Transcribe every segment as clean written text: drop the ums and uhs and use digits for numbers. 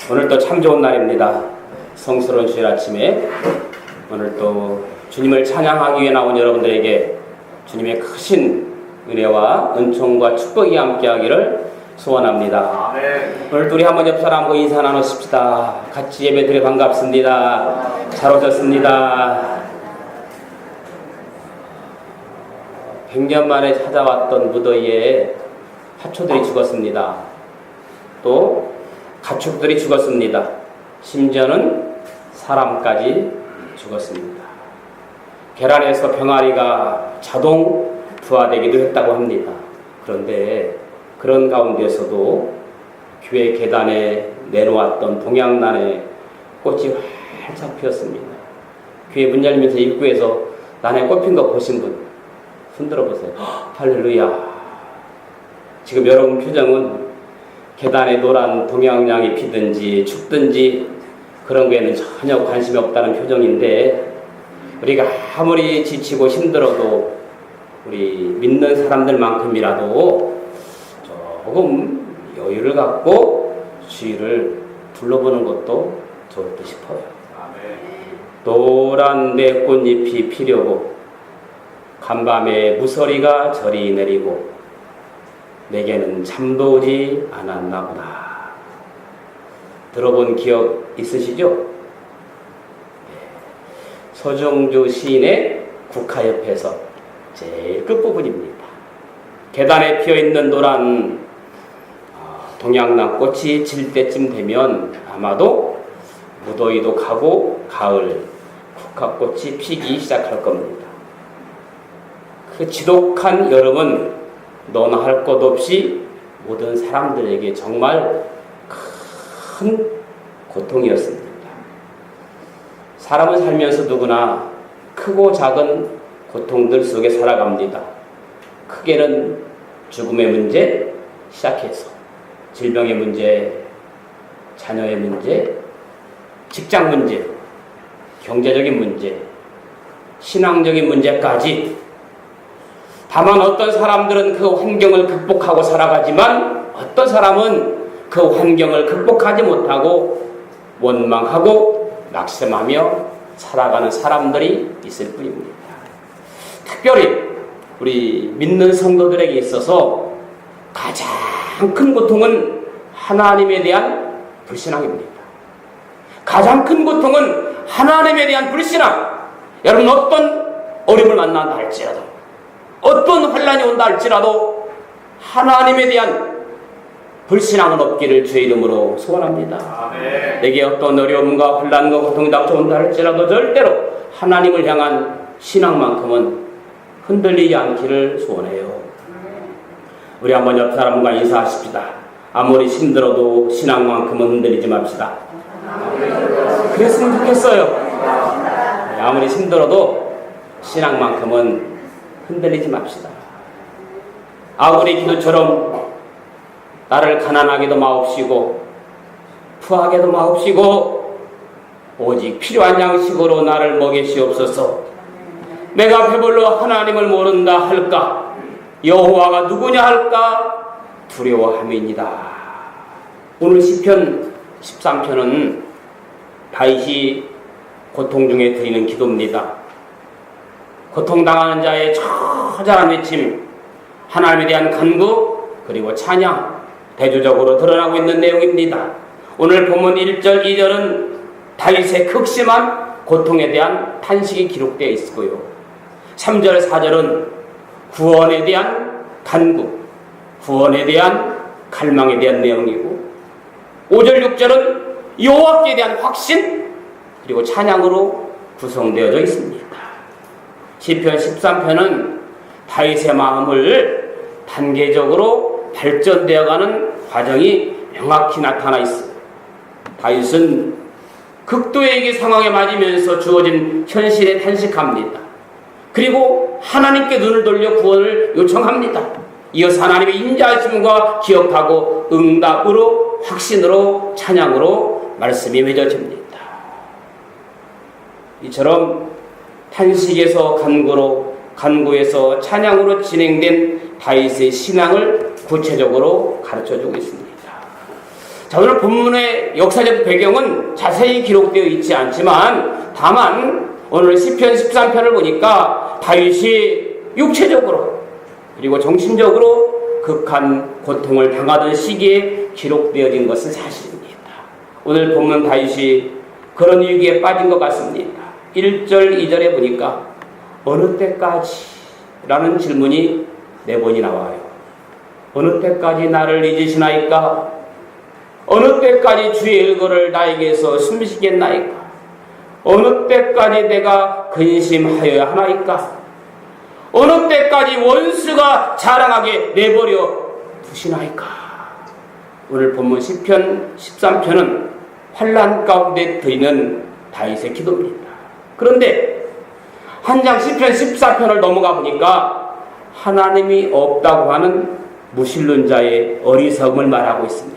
오늘 또 참 좋은 날입니다. 성스러운 주일 아침에 오늘 또 주님을 찬양하기 위해 나온 여러분들에게 주님의 크신 은혜와 은총과 축복이 함께하기를 소원합니다. 오늘 우리 한번 옆 사람하고 인사 나누십시다. 같이 예배드려 반갑습니다. 잘 오셨습니다. 100년 만에 찾아왔던 무더위에 하초들이 죽었습니다. 또 가축들이 죽었습니다. 심지어는 사람까지 죽었습니다. 계란에서 병아리가 자동 부화되기도 했다고 합니다. 그런데 그런 가운데서도 교회 계단에 내놓았던 동양난의 꽃이 활짝 피었습니다. 교회 문 열리면서 입구에서 난에 꽃 핀 거 보신 분 손들어 보세요. 할렐루야. 지금 여러분 표정은 계단에 노란 동양양이 피든지 죽든지 그런 거에는 전혀 관심이 없다는 표정인데, 우리가 아무리 지치고 힘들어도 우리 믿는 사람들만큼이라도 조금 여유를 갖고 주위를 둘러보는 것도 좋을 듯 싶어요. 노란 내 꽃잎이 피려고 간밤에 무서리가 저리 내리고 내게는 잠도 오지 않았나 보다. 들어본 기억 있으시죠? 서정주 시인의 국화옆에서 제일 끝부분입니다. 계단에 피어있는 노란 동양난 꽃이 질 때쯤 되면 아마도 무더위도 가고 가을 국화꽃이 피기 시작할 겁니다. 그 지독한 여름은 너나 할 것 없이 모든 사람들에게 정말 큰 고통이었습니다. 사람은 살면서 누구나 크고 작은 고통들 속에 살아갑니다. 크게는 죽음의 문제 시작해서 질병의 문제, 자녀의 문제, 직장 문제, 경제적인 문제, 신앙적인 문제까지. 다만 어떤 사람들은 그 환경을 극복하고 살아가지만 어떤 사람은 그 환경을 극복하지 못하고 원망하고 낙심하며 살아가는 사람들이 있을 뿐입니다. 특별히 우리 믿는 성도들에게 있어서 가장 큰 고통은 하나님에 대한 불신앙입니다. 가장 큰 고통은 하나님에 대한 불신앙. 여러분, 어떤 어려움을 만난다 할지라도, 어떤 환난이 온다 할지라도 하나님에 대한 불신앙은 없기를 주의 이름으로 소원합니다. 아멘. 내게 어떤 어려움과 환난과 고통이 닥쳐온다 할지라도 절대로 하나님을 향한 신앙만큼은 흔들리지 않기를 소원해요. 우리 한번 옆 사람과 인사하십시다. 아무리 힘들어도 신앙만큼은 흔들리지 맙시다. 그랬으면 좋겠어요. 아무리 힘들어도 신앙만큼은 흔들리지 맙시다. 아우리 기도처럼 나를 가난하게도 마옵시고 부하게도 마옵시고 오직 필요한 양식으로 나를 먹이시옵소서. 내가 배불러 하나님을 모른다 할까? 여호와가 누구냐 할까? 두려워함이니라. 오늘 시편 13편은 다윗이 고통 중에 드리는 기도입니다. 고통당하는 자의 처절한 외침, 하나님에 대한 간구, 그리고 찬양, 대조적으로 드러나고 있는 내용입니다. 오늘 본문 1절, 2절은 다윗의 극심한 고통에 대한 탄식이 기록되어 있고요. 3절, 4절은 구원에 대한 간구, 구원에 대한 갈망에 대한 내용이고, 5절, 6절은 여호와께 대한 확신, 그리고 찬양으로 구성되어져 있습니다. 시편 13편은 다윗의 마음을 단계적으로 발전되어가는 과정이 명확히 나타나 있어요. 다윗은 극도의 위기 상황에 맞으면서 주어진 현실에 탄식합니다. 그리고 하나님께 눈을 돌려 구원을 요청합니다. 이어서 하나님의 인자하심과 기억하고 응답으로, 확신으로, 찬양으로 말씀이 맺어집니다. 이처럼 탄식에서 간구로, 간구에서 찬양으로 진행된 다윗의 신앙을 구체적으로 가르쳐주고 있습니다. 자, 오늘 본문의 역사적 배경은 자세히 기록되어 있지 않지만 다만 오늘 시편 13편을 보니까 다윗이 육체적으로 그리고 정신적으로 극한 고통을 당하던 시기에 기록되어진 것은 사실입니다. 오늘 본문 다윗이 그런 위기에 빠진 것 같습니다. 1절, 2절에 보니까 어느 때까지? 라는 질문이 4번이 나와요. 어느 때까지 나를 잊으시나이까? 어느 때까지 주의 일거를 나에게서 숨기시겠나이까? 어느 때까지 내가 근심하여야 하나이까? 어느 때까지 원수가 자랑하게 내버려 두시나이까? 오늘 본문 시편 13편은 환난 가운데 드리는 다윗의 기도입니다. 그런데 한 장 시편 14편을 넘어가 보니까 하나님이 없다고 하는 무신론자의 어리석음을 말하고 있습니다.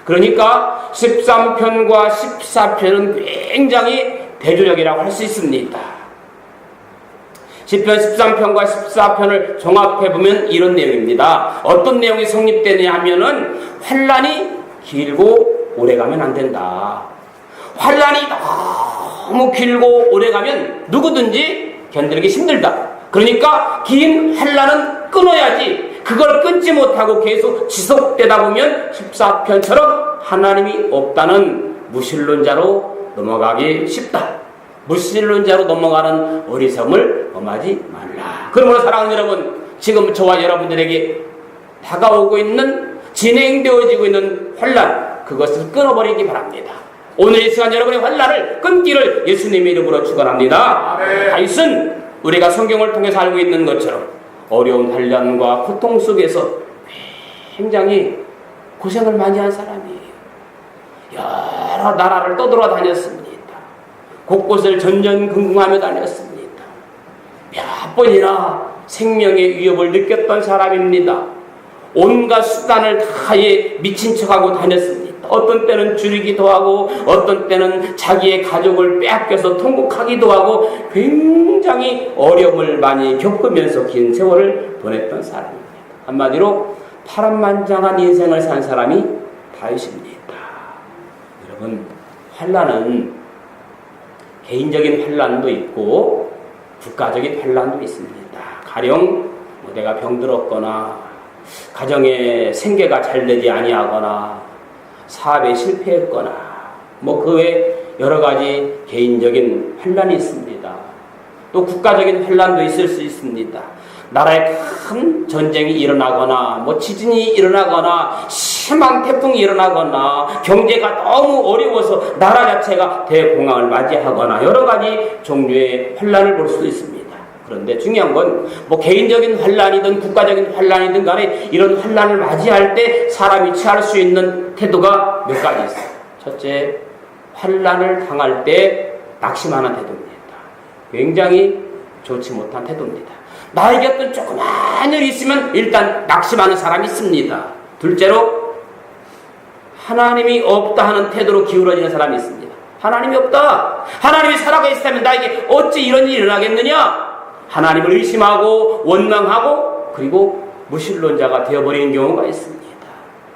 그러니까 13편과 14편은 굉장히 대조적이라고 할 수 있습니다. 시편 13편과 14편을 종합해보면 이런 내용입니다. 어떤 내용이 성립되냐 하면은 환난이 길고 오래가면 안 된다. 환난이 너무 길고 오래가면 누구든지 견디기 힘들다. 그러니까 긴 환난은 끊어야지. 그걸 끊지 못하고 계속 지속되다 보면 14편처럼 하나님이 없다는 무신론자로 넘어가기 쉽다. 무신론자로 넘어가는 어리석음을 범하지 말라. 그러므로 사랑하는 여러분, 지금 저와 여러분들에게 다가오고 있는 진행되어지고 있는 환난, 그것을 끊어버리기 바랍니다. 오늘 이 시간 여러분의 환난을 끊기를 예수님의 이름으로 축원합니다. 다윗은 우리가 성경을 통해서 알고 있는 것처럼 어려운 환난과 고통 속에서 굉장히 고생을 많이 한 사람이에요. 여러 나라를 떠돌아다녔습니다. 곳곳을 전전긍긍하며 다녔습니다. 몇 번이나 생명의 위협을 느꼈던 사람입니다. 온갖 수단을 다해 미친 척하고 다녔습니다. 어떤 때는 줄이기도 하고 어떤 때는 자기의 가족을 빼앗겨서 통곡하기도 하고 굉장히 어려움을 많이 겪으면서 긴 세월을 보냈던 사람입니다. 한마디로 파란만장한 인생을 산 사람이 다윗입니다. 여러분, 환난은 개인적인 환난도 있고 국가적인 환난도 있습니다. 가령 내가 병들었거나 가정의 생계가 잘 되지 아니하거나 사업에 실패했거나 그 외에 여러 가지 개인적인 환난이 있습니다. 또 국가적인 환난도 있을 수 있습니다. 나라에 큰 전쟁이 일어나거나 지진이 일어나거나 심한 태풍이 일어나거나 경제가 너무 어려워서 나라 자체가 대공황을 맞이하거나 여러 가지 종류의 환난을 볼 수 있습니다. 그런데 중요한 건 개인적인 환난이든 국가적인 환난이든 간에 이런 환난을 맞이할 때 사람이 취할 수 있는 태도가 몇 가지 있어요. 첫째, 환난을 당할 때 낙심하는 태도입니다. 굉장히 좋지 못한 태도입니다. 나에게 어떤 조그만 일이 있으면 일단 낙심하는 사람이 있습니다. 둘째로 하나님이 없다 하는 태도로 기울어지는 사람이 있습니다. 하나님이 없다. 하나님이 살아가 있다면 나에게 어찌 이런 일이 일어나겠느냐? 하나님을 의심하고 원망하고 그리고 무신론자가 되어버리는 경우가 있습니다.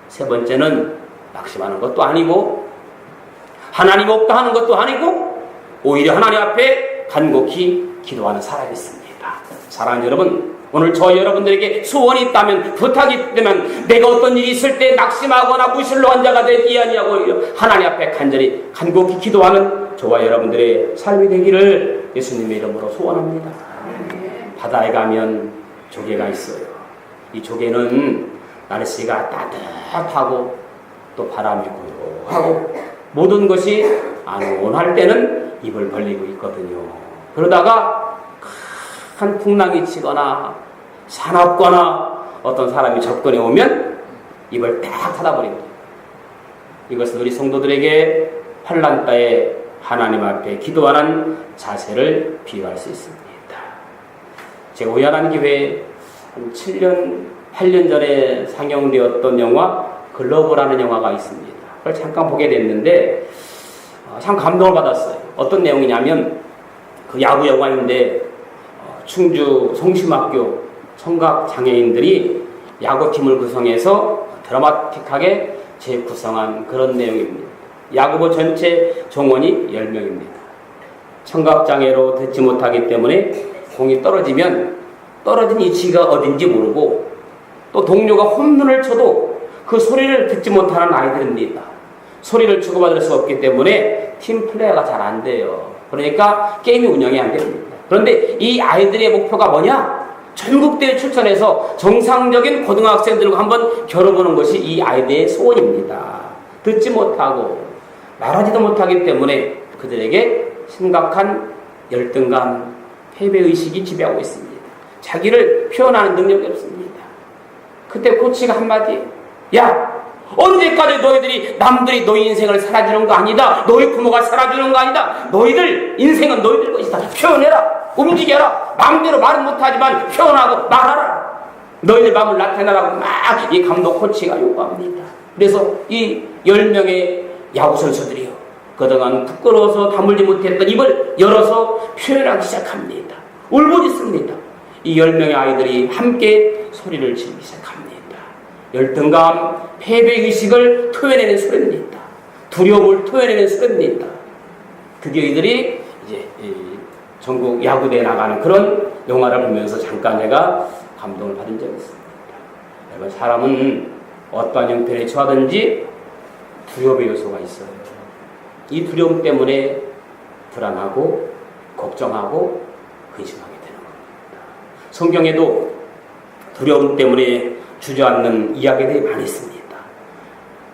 세 번째는 낙심하는 것도 아니고 하나님 없다 하는 것도 아니고 오히려 하나님 앞에 간곡히 기도하는 사람이 있습니다. 사랑하는 여러분, 오늘 저 여러분들에게 소원이 있다면, 부탁이 있다면 내가 어떤 일이 있을 때 낙심하거나 무신론한 자가 되지 아니하고 오히려 하나님 앞에 간절히 간곡히 기도하는 저와 여러분들의 삶이 되기를 예수님의 이름으로 소원합니다. 바다에 가면 조개가 있어요. 이 조개는 날씨가 따뜻하고 또 바람이 고요하고 모든 것이 안온할 때는 입을 벌리고 있거든요. 그러다가 큰 풍랑이 치거나 사납거나 어떤 사람이 접근해 오면 입을 딱 닫아버립니다. 이것은 우리 성도들에게 환난 때에 하나님 앞에 기도하는 자세를 비유할 수 있습니다. 제가 우연한 기회에 한 7년, 8년 전에 상영되었던 영화 글러브라는 영화가 있습니다. 그걸 잠깐 보게 됐는데 참 감동을 받았어요. 어떤 내용이냐면 그 야구 영화인데 충주 송심학교 청각 장애인들이 야구팀을 구성해서 드라마틱하게 재구성한 그런 내용입니다. 야고보 전체 종원이 10명입니다. 청각장애로 듣지 못하기 때문에 공이 떨어지면 떨어진 위치가 어딘지 모르고 또 동료가 홈런을 쳐도 그 소리를 듣지 못하는 아이들입니다. 소리를 주고받을 수 없기 때문에 팀 플레이가 잘 안 돼요. 그러니까 게임이 운영이 안 됩니다. 그런데 이 아이들의 목표가 뭐냐? 전국대회 출전해서 정상적인 고등학생들과 한번 겨뤄보는 것이 이 아이들의 소원입니다. 듣지 못하고 말하지도 못하기 때문에 그들에게 심각한 열등감, 패배의식이 지배하고 있습니다. 자기를 표현하는 능력이 없습니다. 그때 코치가 한마디, 야! 언제까지 너희들이 남들이 너희 인생을 살아주는 거 아니다. 너희 부모가 살아주는 거 아니다. 너희들 인생은 너희들 것이다. 표현해라. 움직여라. 마음대로 말은 못하지만 표현하고 말하라. 너희들 마음을 나타내라고 막 이 감독 코치가 요구합니다. 그래서 이 10명의 야구 선수들이요, 그동안 부끄러워서 다물지 못했던 입을 열어서 표현하기 시작합니다. 울부짖습니다. 이 10명의 아이들이 함께 소리를 지르기 시작합니다. 열등감, 패배의식을 토해내는 소리입니다. 두려움을 토해내는 소리입니다. 드디어 이들이 이제 전국 야구대에 나가는 그런 영화를 보면서 잠깐 제가 감동을 받은 적이 있습니다. 여러분, 사람은 어떠한 형편에 처하든지 두려움의 요소가 있어요. 이 두려움 때문에 불안하고 걱정하고 근심하게 되는 겁니다. 성경에도 두려움 때문에 주저앉는 이야기들이 많이 있습니다.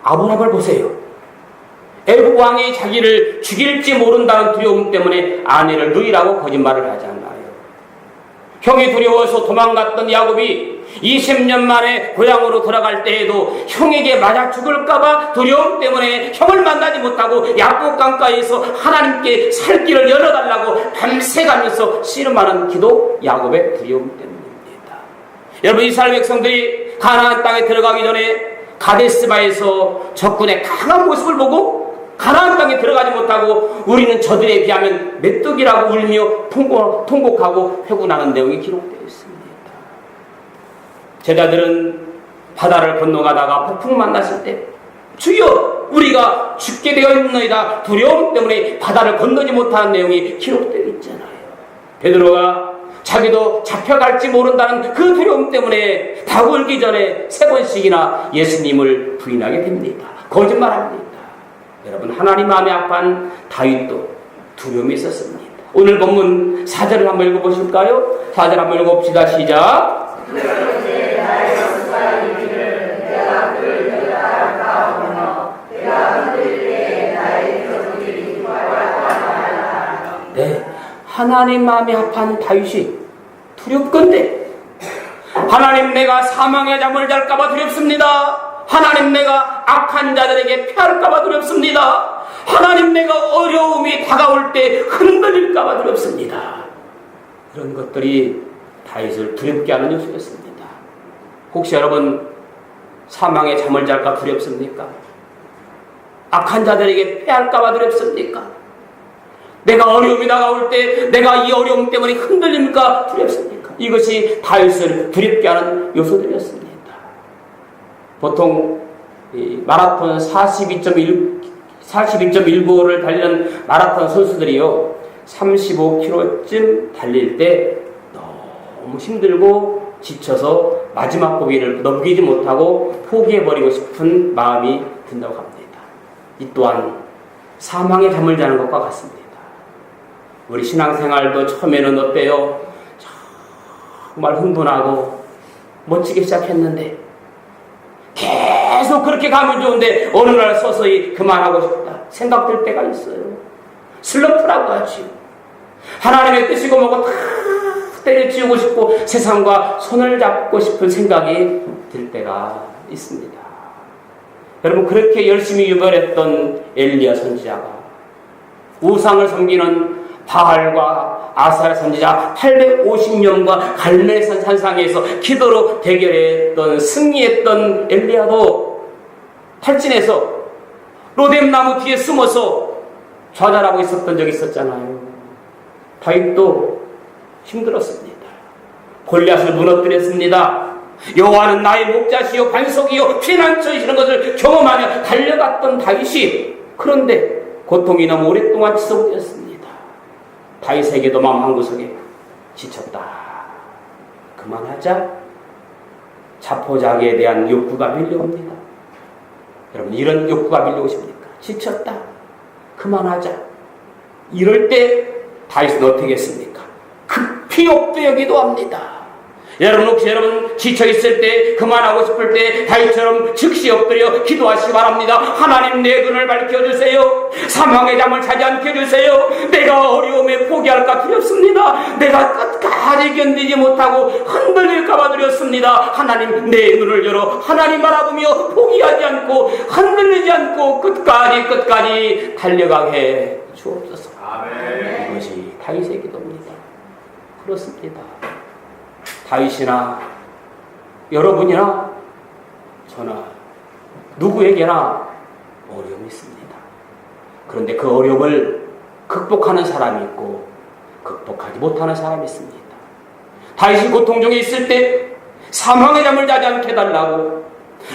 아브라함을 보세요. 애굽 왕이 자기를 죽일지 모른다는 두려움 때문에 아내를 누이라고 거짓말을 하지 않나요? 형이 두려워서 도망갔던 야곱이 20년 만에 고향으로 돌아갈 때에도 형에게 맞아 죽을까봐 두려움 때문에 형을 만나지 못하고 야곱 강가에서 하나님께 살 길을 열어달라고 밤새가면서 씨름하는 기도, 야곱의 두려움 때문입니다. 여러분, 이스라엘 백성들이 가나안 땅에 들어가기 전에 가데스바에서 적군의 강한 모습을 보고 가나안 땅에 들어가지 못하고 우리는 저들에 비하면 메뚜기라고 울며 통곡하고 회고나는 내용이 기록되어 있습니다. 제자들은 바다를 건너가다가 폭풍 만났을 때 주여 우리가 죽게 되어 있나이다 두려움 때문에 바다를 건너지 못하는 내용이 기록되어 있잖아요. 베드로가 자기도 잡혀갈지 모른다는 그 두려움 때문에 다 울기 전에 3번씩이나 예수님을 부인하게 됩니다. 거짓말합니다. 여러분, 하나님 마음에 아파한 다윗도 두려움이 있었습니다. 오늘 본문 4절을 한번 읽어보실까요? 4절 한번 읽어봅시다. 시작. 네, 하나님 마음에 아파하는 다윗이 두렵건대 하나님, 내가 사망의 잠을 잘까봐 두렵습니다. 하나님, 내가 악한 자들에게 패할까봐 두렵습니다. 하나님, 내가 어려움이 다가올 때 흔들릴까봐 두렵습니다. 이런 것들이 다윗을 두렵게 하는 요소였습니다. 혹시 여러분 사망의 잠을 잘까 두렵습니까? 악한 자들에게 패할까봐 두렵습니까? 내가 어려움이 다가올 때 내가 이 어려움 때문에 흔들립니까? 두렵습니까? 이것이 다윗을 두렵게 하는 요소들이었습니다. 보통 마라톤 42.19를 달리는 마라톤 선수들이요, 35km쯤 달릴 때 너무 힘들고 지쳐서 마지막 고비를 넘기지 못하고 포기해버리고 싶은 마음이 든다고 합니다. 이 또한 사망의 잠을 자는 것과 같습니다. 우리 신앙생활도 처음에는 어때요? 정말 흥분하고 멋지게 시작했는데 계속 그렇게 가면 좋은데 어느 날 서서히 그만하고 싶다 생각될 때가 있어요. 슬럼프라고 하죠. 하나님의 뜻이고 뭐고 다 때려치우고 싶고 세상과 손을 잡고 싶은 생각이 들 때가 있습니다. 여러분, 그렇게 열심히 유별했던 엘리야 선지자가 우상을 섬기는 바알과 아사랴 선지자 850년과 갈멜산 산상에서 기도로 대결했던 승리했던 엘리야도 탈진해서 로뎀나무 뒤에 숨어서 좌절하고 있었던 적이 있었잖아요. 다윗도 힘들었습니다. 골리앗을 무너뜨렸습니다. 여호와는 나의 목자시요 반석이요 피난처이시는 것을 경험하며 달려갔던 다윗이 그런데 고통이 너무 오랫동안 지속되었습니다. 다윗에게도 마음 한구석에 지쳤다. 그만하자. 자포자기에 대한 욕구가 밀려옵니다. 여러분 이런 욕구가 밀려오십니까? 지쳤다. 그만하자. 이럴 때 다윗은 어떻게 했습니까? 급히 엎드려 기도합니다. 여러분 혹시 여러분 지쳐있을 때 그만하고 싶을 때 다윗처럼 즉시 엎드려 기도하시기 바랍니다. 하나님 내 눈을 밝혀주세요. 사망의 잠을 자지 않게 해주세요. 내가 어려움에 포기할까 두렵습니다. 내가 끝까지 견디지 못하고 흔들릴까봐 두렵습니다. 하나님 내 눈을 열어 하나님 바라보며 포기하지 않고 흔들리지 않고 끝까지 달려가게 주옵소서. 아멘. 이것이 다윗의 기도입니다. 그렇습니다. 다윗이나 여러분이나 저나 누구에게나 어려움이 있습니다. 그런데 그 어려움을 극복하는 사람이 있고 극복하지 못하는 사람이 있습니다. 다윗이 고통 중에 있을 때 사망의 잠을 자지 않게 해달라고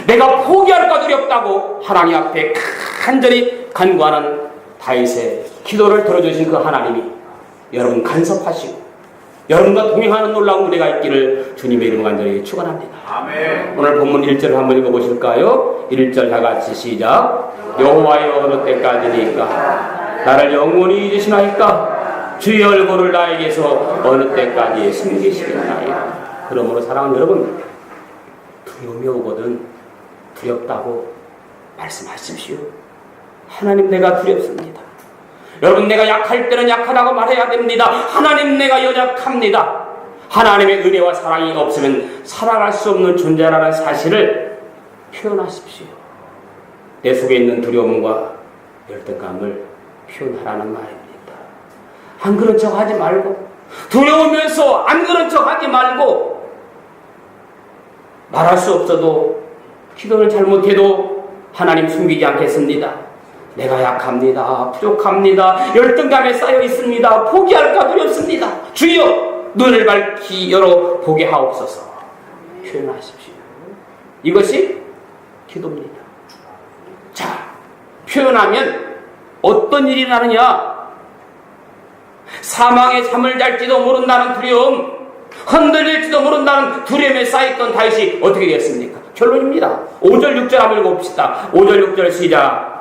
내가 포기할까 두렵다고 하나님 앞에 간절히 간구하는 다윗의 기도를 들어주신 그 하나님이 여러분 간섭하시고 여러분과 동행하는 놀라운 은혜가 있기를 주님의 이름으로 간절히 축원합니다. 아멘. 오늘 본문 1절을 한번 읽어보실까요? 1절 다같이 시작. 여호와여 어느 때까지니까 나를 영원히 잊으시나이까 주의 얼굴을 나에게서 어느 때까지 숨기시겠나이까. 그러므로 사랑하는 여러분 두려움이 오거든 두렵다고 말씀하십시오. 하나님 내가 두렵습니다. 여러분 내가 약할 때는 약하다고 말해야 됩니다. 하나님 내가 연약합니다. 하나님의 은혜와 사랑이 없으면 살아갈 수 없는 존재라는 사실을 표현하십시오. 내 속에 있는 두려움과 열등감을 표현하라는 말입니다. 안 그런 척 하지 말고 두려우면서 안 그런 척 하지 말고 말할 수 없어도 기도를 잘못해도 하나님 숨기지 않겠습니다. 내가 약합니다. 부족합니다. 열등감에 쌓여 있습니다. 포기할까 두렵습니다. 주여 눈을 밝히 열어 보게 하옵소서. 표현하십시오. 이것이 기도입니다. 자, 표현하면 어떤 일이 나느냐? 사망의 잠을 잘지도 모른다는 두려움, 흔들릴지도 모른다는 두려움에 쌓였던 다윗이 어떻게 됐습니까? 결론입니다. 5절 6절 한번 읽어봅시다. 5절 6절 시작.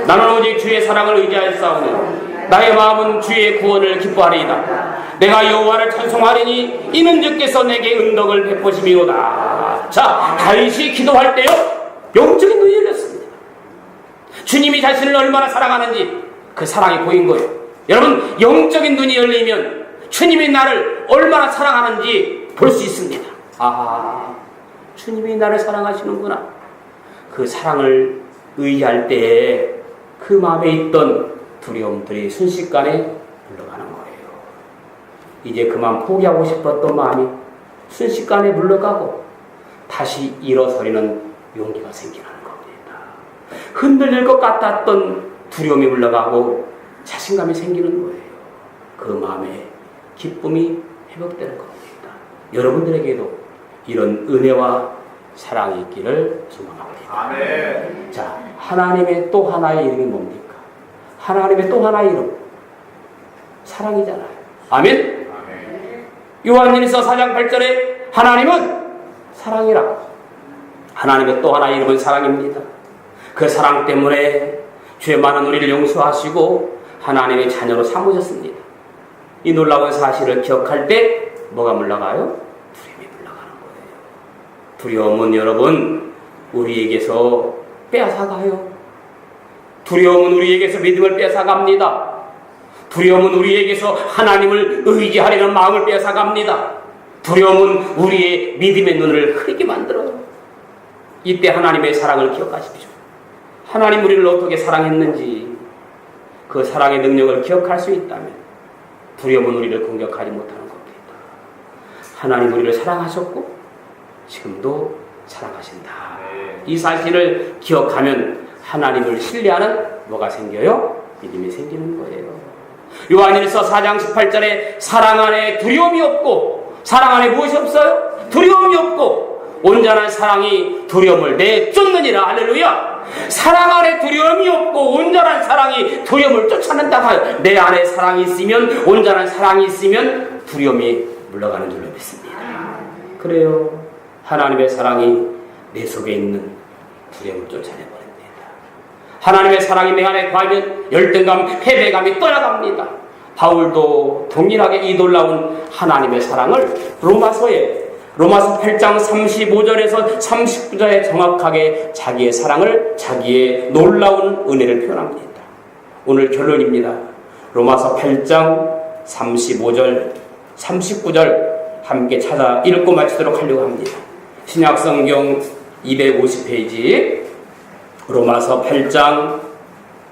나는 오직 주의 사랑을 의지하였사오니 나의 마음은 주의 구원을 기뻐하리이다. 내가 여호와를 찬송하리니 이는 주께서 내게 은덕을 베푸심이로다. 자, 다윗이 기도할 때요 영적인 눈이 열렸습니다. 주님이 자신을 얼마나 사랑하는지 그 사랑이 보인 거예요. 여러분 영적인 눈이 열리면 주님이 나를 얼마나 사랑하는지 볼 수 있습니다. 아, 주님이 나를 사랑하시는구나. 그 사랑을 의지할 때에 그 마음에 있던 두려움들이 순식간에 물러가는 거예요. 이제 그만 포기하고 싶었던 마음이 순식간에 물러가고 다시 일어서리는 용기가 생기는 겁니다. 흔들릴 것 같았던 두려움이 물러가고 자신감이 생기는 거예요. 그 마음에 기쁨이 회복되는 겁니다. 여러분들에게도 이런 은혜와 사랑이 있기를 소망합니다. 아멘. 자, 하나님의 또 하나의 이름이 뭡니까? 하나님의 또 하나의 이름 사랑이잖아요. 아멘. 아멘. 요한일서 4장 8절에 하나님은 사랑이라. 하나님의 또 하나의 이름은 사랑입니다. 그 사랑 때문에 죄 많은 우리를 용서하시고 하나님의 자녀로 삼으셨습니다. 이 놀라운 사실을 기억할 때 뭐가 물러가요? 두려움이 물러가는 거예요. 두려움은 여러분 우리에게서 빼앗아가요. 두려움은 우리에게서 믿음을 빼앗아갑니다. 두려움은 우리에게서 하나님을 의지하려는 마음을 빼앗아갑니다. 두려움은 우리의 믿음의 눈을 흐리게 만들어요. 이때 하나님의 사랑을 기억하십시오. 하나님 우리를 어떻게 사랑했는지 그 사랑의 능력을 기억할 수 있다면 두려움은 우리를 공격하지 못하는 겁니다. 하나님 우리를 사랑하셨고 지금도 사랑하신다. 이 사실을 기억하면 하나님을 신뢰하는 뭐가 생겨요? 믿음이 생기는 거예요. 요한일서 4장 18절에 사랑 안에 두려움이 없고 사랑 안에 무엇이 없어요? 두려움이 없고 온전한 사랑이 두려움을 내쫓느니라. 할렐루야. 사랑 안에 두려움이 없고 온전한 사랑이 두려움을 쫓아낸다고 하여 내 안에 사랑이 있으면, 온전한 사랑이 있으면 두려움이 물러가는 줄로 믿습니다. 그래요. 하나님의 사랑이 내 속에 있는 두려움을 쫓아내버립니다. 하나님의 사랑이 내 안에 과하면 열등감, 패배감이 떠나갑니다. 바울도 동일하게 이 놀라운 하나님의 사랑을 로마서 8장 35절에서 39절에 정확하게 자기의 사랑을, 자기의 놀라운 은혜를 표현합니다. 오늘 결론입니다. 로마서 8장 35절, 39절 함께 찾아 읽고 마치도록 하려고 합니다. 신약성경 250페이지 로마서 8장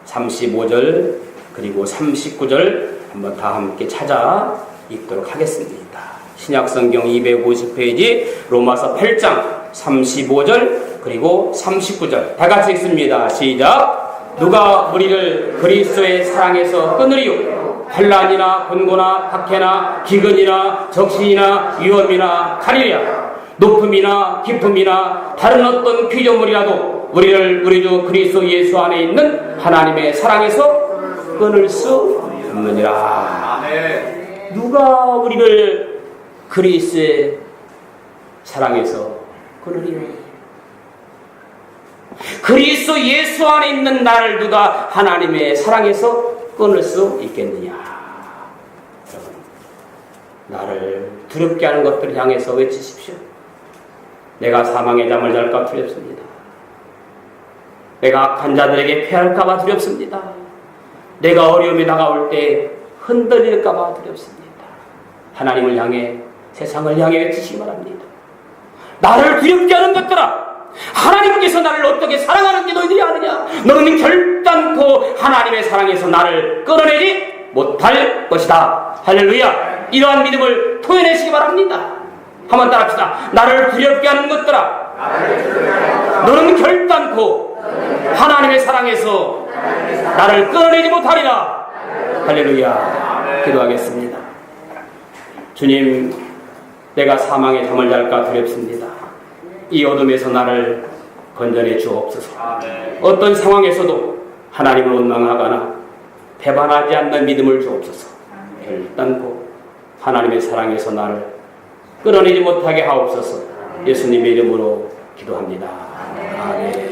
35절 그리고 39절 한번 다 함께 찾아 읽도록 하겠습니다. 신약성경 250페이지 로마서 8장 35절 그리고 39절 다 같이 읽습니다. 시작. 누가 우리를 그리스도의 사랑에서 끊으리요? 환난이나 곤고나 박해나 기근이나 적신이나 위험이나 가리랴. 높음이나 깊음이나 다른 어떤 피조물이라도 우리를 우리 주 그리스도 예수 안에 있는 하나님의 사랑에서 끊을 수 없느니라. 누가 우리를 그리스도의 사랑에서 끊으리요? 그리스도 예수 안에 있는 나를 누가 하나님의 사랑에서 끊을 수 있겠느냐? 여러분, 나를 두렵게 하는 것들을 향해서 외치십시오. 내가 사망의 잠을 잘까 두렵습니다. 내가 악한 자들에게 패할까봐 두렵습니다. 내가 어려움이 다가올 때 흔들릴까봐 두렵습니다. 하나님을 향해, 세상을 향해 외치시기 바랍니다. 나를 두렵게 하는 것들아, 하나님께서 나를 어떻게 사랑하는지 너희들이 아느냐? 너는 결단코 하나님의 사랑에서 나를 끊어내지 못할 것이다. 할렐루야. 이러한 믿음을 토해내시기 바랍니다. 한번 따라합시다. 나를 두렵게 하는 것들아, 너는 결단코 하나님의 사랑에서 나를 끊어내지 못하리라. 할렐루야. 기도하겠습니다. 주님, 내가 사망의 잠을 잘까 두렵습니다. 이 어둠에서 나를 건져내 주옵소서. 어떤 상황에서도 하나님을 원망하거나 배반하지 않는 믿음을 주옵소서. 결단코 하나님의 사랑에서 나를 끊어내지 못하게 하옵소서. 예수님의 이름으로 기도합니다. 아멘.